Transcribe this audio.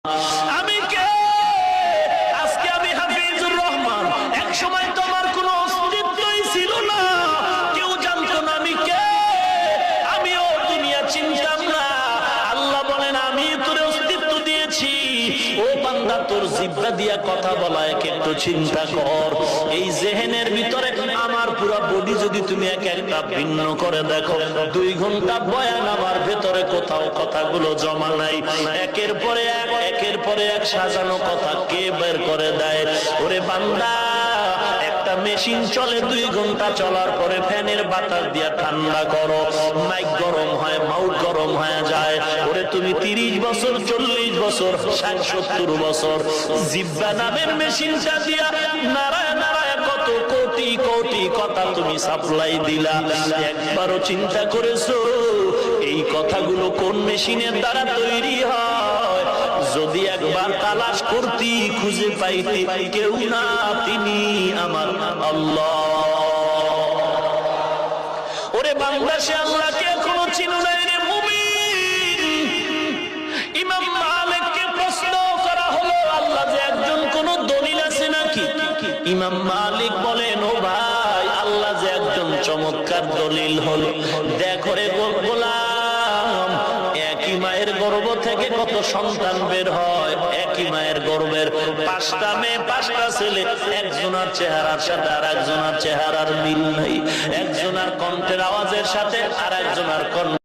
আমি কে? আজকে আমি হাফিজুর রহমান। এক সময় তো আমার কোনো অস্তিত্বই ছিল না, কেউ জানতো না আমি কে। আমিও দুনিয়া চিনতাম না। আল্লাহ বলেন আমি তোর অস্তিত্ব দিয়েছি। ও বান্দা, তোর জিহ্বা দিয়া কথা বলা একটু চিন্তা কর। এই জেহেনের ভিতরে আমার পুরো বডি যদি তুমি এক একটা ভিন্ন করে দেখো, 2 ঘন্টা বয়ান আমার ভেতরে কোথাও কথাগুলো জমা নাই। একের পরে এক সাজানো কথা কে বের করে দেয়? ওরে বান্দা, একটা মেশিন চলে 2 ঘন্টা চলার পরে ফ্যানের বাতাস দিয়া ঠান্ডা করো, মাইক গরম হয়, মাউথ গরম হয়ে যায়। ওরে তুমি 30 বছর, 40 বছর, 60-70 বছর জিহ্বা নামের মেশিনটা দিয়া নারায় নারায় কত কোটি কোটি কথা তুমি সাপ্লাই দিলা। একবারও চিন্তা করেছো এই কথাগুলো কোন মেশিনের দ্বারা তৈরি হয়? যদি একবার তালাশ করতি, খুঁজে পাইতি, কেউ না, তিনি আমার আল্লাহ। ওরে বান্দা, সে আল্লাহকে এখনো চিনো নাই রে মুমিন। ইমাম মালিককে প্রশ্ন করা হলো, আল্লাহ যে একজন, কোন দলিল আছে নাকি? ইমাম মালিক বলেন, ও ভাই, আল্লাহ যে একজন চমৎকার দলিল হলো। দেখো রে গোলাম, একই মায়ের গর্ভ থেকে কত সন্তান বের হয়। একই মায়ের গর্ভের 5টা মেয়ে, 5টা ছেলে। একজনের চেহারার সাথে আর একজনের চেহারার মিল নাই। একজনের কণ্ঠের আওয়াজের সাথে আর একজনের কণ্ঠ